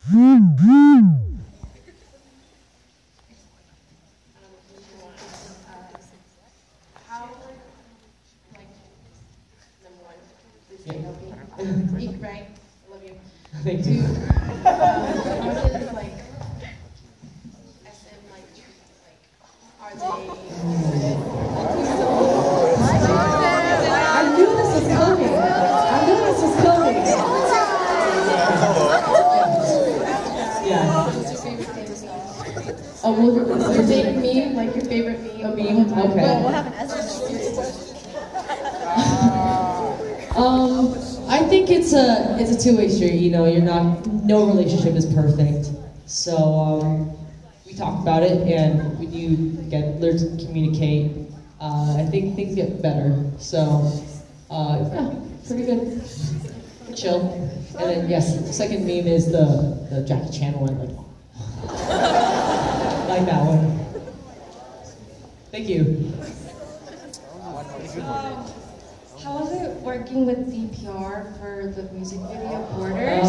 Eat right. I love you. Thank you. How does like SM are they? I knew this was coming. I knew this was coming. Yeah. What's your favorite meme? Oh, well, Your favorite meme? Like your favorite meme? a meme? Okay. We'll have an essay. I think it's a two-way street. You know, no relationship is perfect. So we talked about it, and when you learn to communicate, I think things get better. So yeah, pretty good. Chill. And then yes, the second meme is the Jackie Chan one, like that one. Thank you. How was it working with DPR for the music video Borders?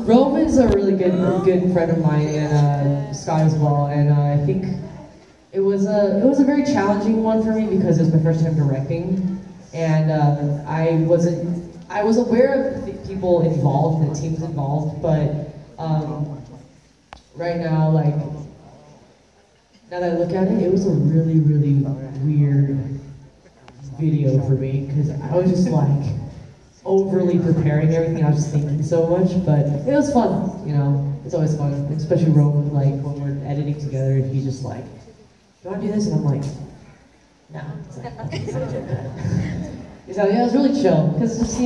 Rome is a really good friend of mine, and Scott as well. And I think it was a very challenging one for me because it was my first time directing, and I was aware of the people involved, the teams involved, but right now, like now that I look at it, it was a really weird video for me because I was just like overly preparing everything. I was just thinking so much, but it was fun. You know, it's always fun, especially Roman. Like when we're editing together, and he's just like, "You want to do this?" And I'm like, "No." It's like, he's like, yeah, it was really chill because just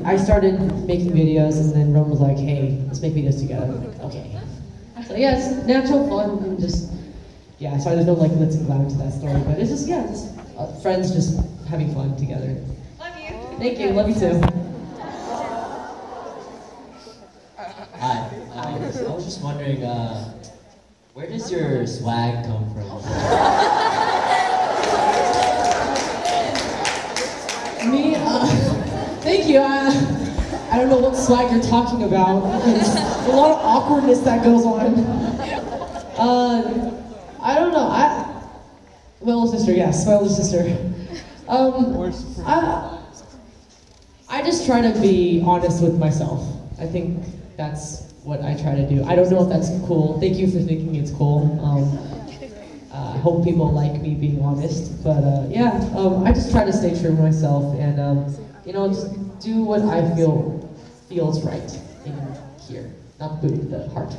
I started making videos, and then Roman was like, "Hey, let's make videos together." I'm like, okay. So yeah, it's natural fun and just sorry, there's no like glitz and glamour to that story, but it's just friends just having fun together. Love you. Thank you. Love you too. Hi. I was just wondering, where does your swag come from? Me? Thank you. I don't know what swag you're talking about. There's a lot of awkwardness that goes on. I don't know. My little sister, yes, my little sister. I just try to be honest with myself. I think that's what I try to do. I don't know if that's cool. Thank you for thinking it's cool. I hope people like me being honest. But I just try to stay true to myself and just do what I feel feels right in here. Not booty, the heart.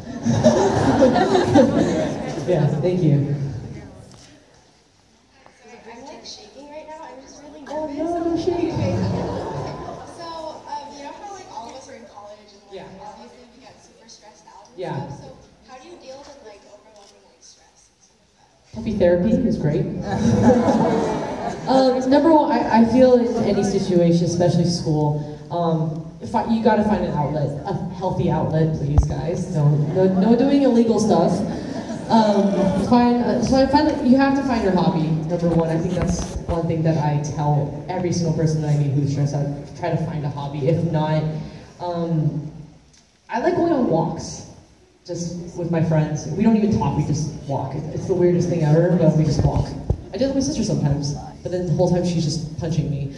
Yeah, thank you. I'm like shaking right now. I'm just really nervous. Oh no, don't shake. So, you know how like all of us are in college and like obviously we get super stressed out and Yeah. stuff. So, how do you deal with like overwhelming like stress and stuff like that? Puppy therapy is great. Number one, I feel in any situation, especially school, you gotta find an outlet, a healthy outlet, please, guys. No doing illegal stuff. So I find that you have to find your hobby. Number one, I think that's one thing that I tell every single person that I meet who's stressed out. Try to find a hobby. If not, I like going on walks. Just with my friends. We don't even talk, we just walk. It's the weirdest thing ever, but we just walk. I do it with my sister sometimes, but then the whole time she's just punching me.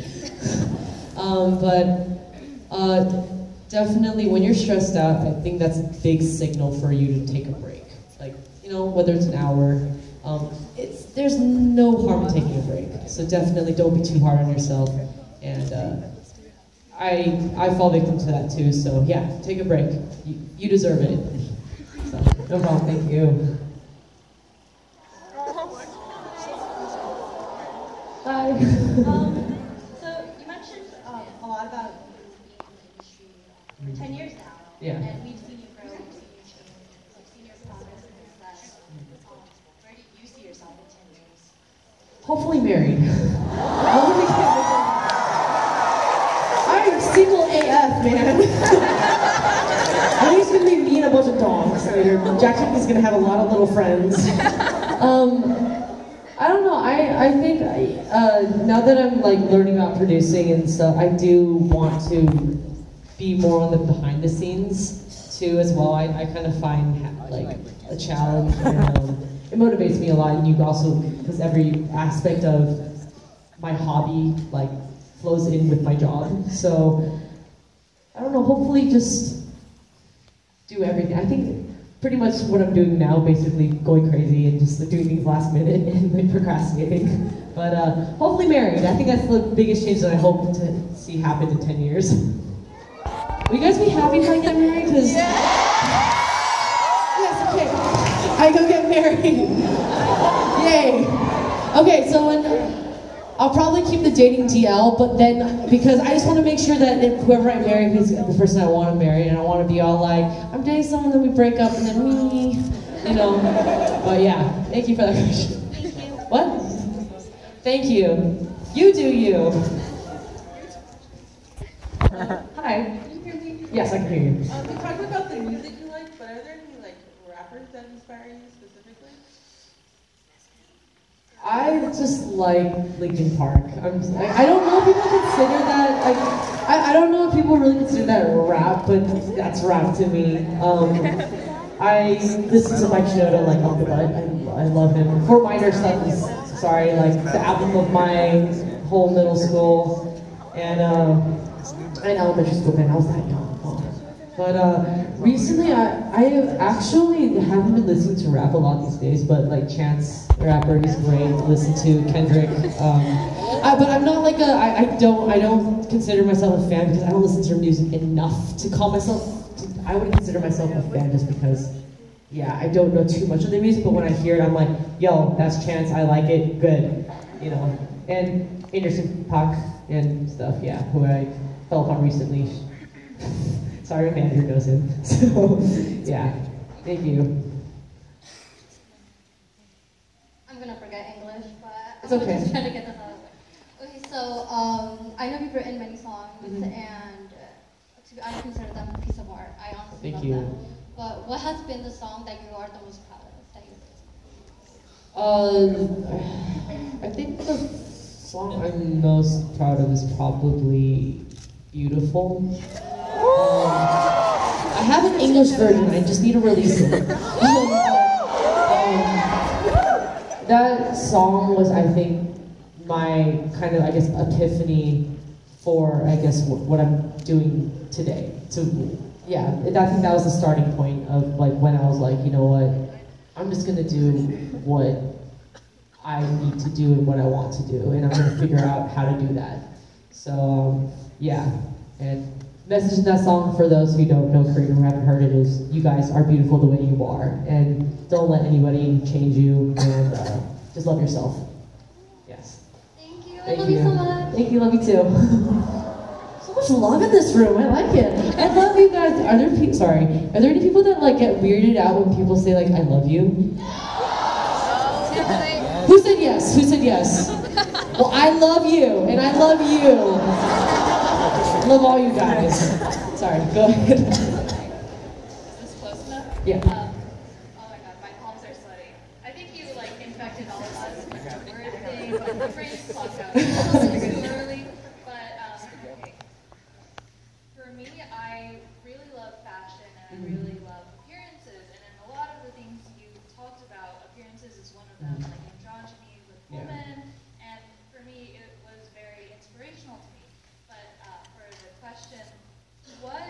Definitely when you're stressed out, I think that's a big signal for you to take a break. Like, whether it's an hour, there's no harm in taking a break. So definitely don't be too hard on yourself. And I fall victim to that too, so yeah, take a break. You deserve it. So, no problem, thank you. Hi. So you mentioned a lot about for 10 years now. Yeah. And we've seen you grow, we've seen you change, we've seen your progress and success. Where do you see yourself in 10 years? Hopefully married. I'm single AF, man. I think it's gonna be me and a bunch of dogs later. Jackson is gonna have a lot of little friends. I don't know. I think now that I'm like learning about producing and stuff, I do want to be more on the behind the scenes too as well. I kind of find like a challenge, and it motivates me a lot. And you also, because every aspect of my hobby like flows in with my job. So I don't know. Hopefully, just do everything. I think pretty much what I'm doing now, basically going crazy and just like, doing things last minute and like procrastinating. But hopefully married. I think that's the biggest change that I hope to see happen in 10 years. Will you guys be happy if I get married? Cause yes, okay. I go get married. Yay. Okay, so I'll probably keep the dating DL, but then, because I just want to make sure that whoever I marry is the person I want to marry, and I want to be all like, I'm dating someone, then we break up, and then me, you know. But yeah, thank you for that question. Thank you. What? Thank you. You do you. Hi. Can you hear me? Yes, I can hear you. You talked about the music you like, but are there any like rappers that inspire you specifically? I just like Linkin Park. I don't know if people consider that, like, I don't know if people really consider that rap, but that's rap to me. I listen to Mike Shinoda like off the butt. I love him. Fort Minor stuff is, sorry, like the album of my whole middle school and elementary school band. I was that young. But recently, I actually haven't been listening to rap a lot these days, but like Chance the Rapper, he's great. Listen to Kendrick. But I'm not like I don't consider myself a fan because I don't listen to music enough to call myself. I wouldn't consider myself a fan just because, yeah, I don't know too much of the music. But when I hear it, I'm like, yo, that's Chance. I like it. Good, you know. And Anderson .Paak and stuff. Yeah, who I fell upon recently. Sorry, my manager knows him. So, yeah, thank you. I'm gonna forget English, but It's I'm okay. just trying to get this out of the way. Okay, so I know you've written many songs, and I consider them a piece of art. I honestly Thank love you. them. But what has been the song that you are the most proud of? That you I think the song I'm most proud of is probably Beautiful. I have an English version, I just need to release it. That song was, I think, my kind of, I guess, epiphany for, I guess, what I'm doing today. So, yeah, I think that was the starting point of, like, when I was like, you know what, I'm just gonna do what I need to do and what I want to do, and I'm gonna figure out how to do that. So, yeah, and message in that song for those who don't know Korean or haven't heard it is, you guys are beautiful the way you are, and don't let anybody change you, and just love yourself. Yes. Thank you. I Thank love you so much. Thank you, love you too. So much love in this room, I like it. I love you guys. Are there any people that like get weirded out when people say like, I love you? Who said yes? Who said yes? Well, I love you, and I love you. Love all you guys. Sorry, go ahead. Is this close enough? Yeah. Oh my god, my palms are sweaty. I think you like infected all of us with the word thing, but the brain's clogged up. It's a little too early, but okay. For me, I really love fashion and I really love appearances, and in a lot of the things you talked about, appearances is one of them, like androgyny with women, and for me, it was very inspirational to me. But for the question, what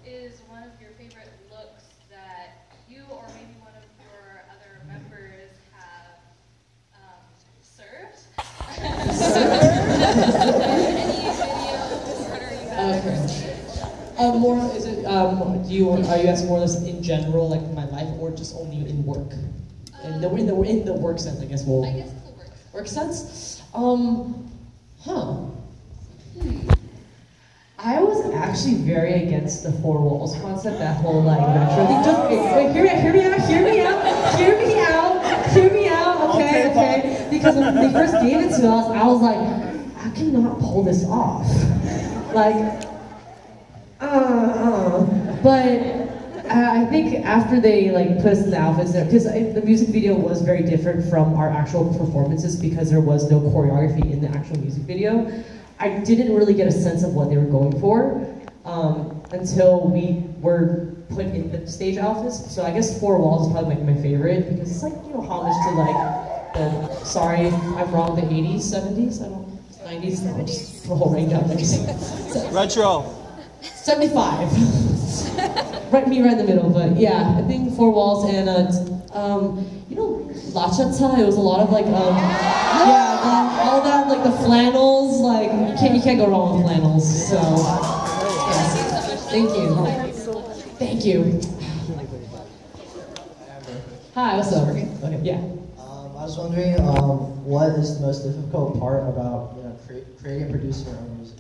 is one of your favorite looks that you or maybe one of your other members have served? Any videos or you have ever seen? More is it? Are you asking more or less in general, like my life, or just only in work? In the work sense, I guess. Well, I guess the work sense. I was actually very against the four walls concept, that whole like retro thing. Just wait, hear me out, okay. Because when they first gave it to us, I was like, I cannot pull this off. Like, but I think after they like put us in the outfits there, because the music video was very different from our actual performances because there was no choreography in the actual music video. I didn't really get a sense of what they were going for. until we were put in the stage office. So I guess Four Walls is probably like my favorite because it's like, you know, homage to like the, sorry, I'm wrong, the 80s, 70s, I don't, 90s, no, just the whole range out there. Retro. 75. Right, me right in the middle, but yeah, I think Four Walls and, you know, La Chata, it was a lot of like, yeah, all that, like the flannels, like, you can't go wrong with flannels, so, yes. Thank you. Thank you. Hi, what's up? Okay, yeah. I was wondering, what is the most difficult part about, you know, creating and producing your own music?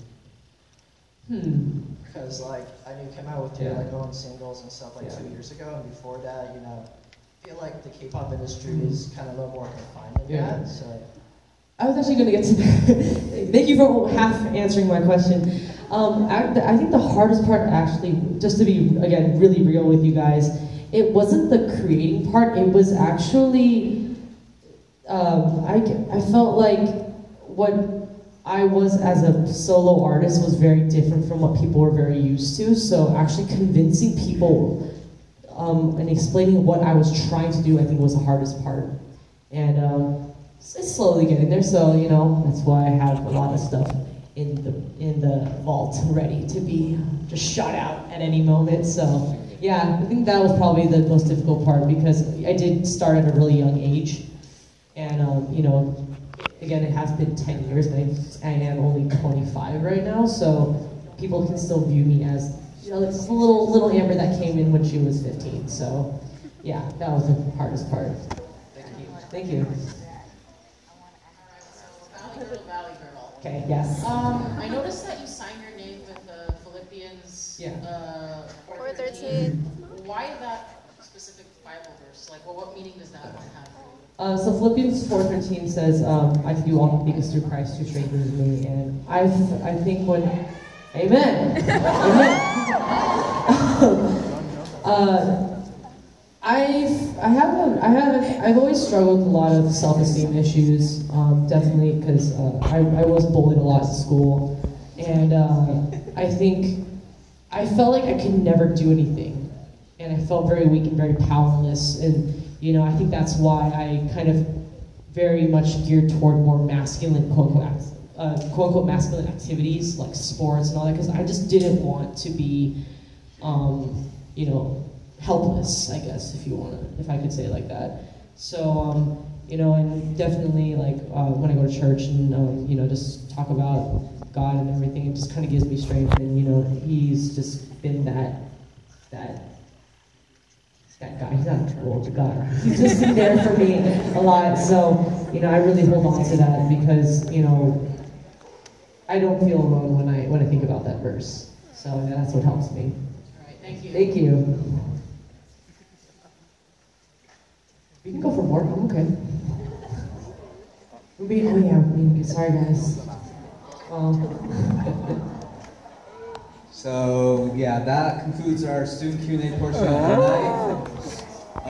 Because like I knew you came out with your like own singles and stuff like 2 years ago, and before that, you know, I feel like the K-pop industry is kind of a little more confined than that. So I was actually going to get to that. Thank you for half answering my question. I think the hardest part, actually, just to be again really real with you guys, it wasn't the creating part. It was actually I felt like what I was as a solo artist was very different from what people were very used to. So actually convincing people and explaining what I was trying to do, I think was the hardest part. And it's slowly getting there. So you know that's why I have a lot of stuff in the vault ready to be just shot out at any moment. So yeah, I think that was probably the most difficult part because I did start at a really young age, and you know. Again, it has been 10 years, and I am only 25 right now, so people can still view me as, you know, like a little Amber that came in when she was 15. So, yeah, that was the hardest part. Thank you. Valley Girl. Okay, yes. I noticed that you signed your name with the Philippians 4:13. Why that specific Bible verse? Like, well, what meaning does that one have? So Philippians 4:13 says, I can do all things through Christ who strengthens me, and I think when, amen, amen. I've always struggled with a lot of self-esteem issues, definitely because I was bullied a lot in school, and I think I felt like I could never do anything, and I felt very weak and very powerless, and you know, I think that's why I kind of very much geared toward more masculine, quote unquote, masculine activities like sports and all that, because I just didn't want to be, you know, helpless, I guess, if I could say it like that. So, you know, and definitely like when I go to church and, you know, just talk about God and everything, it just kind of gives me strength, and, you know, he's just been that guy, he's not a troll, he's a guy. He's just been there for me a lot, so, you know, I really hold on to that because, you know, I don't feel alone when I think about that verse. So yeah, that's what helps me. All right, thank you. Thank you. We can go for more, I'm okay. Sorry guys. So yeah, that concludes our student Q&A portion of the night.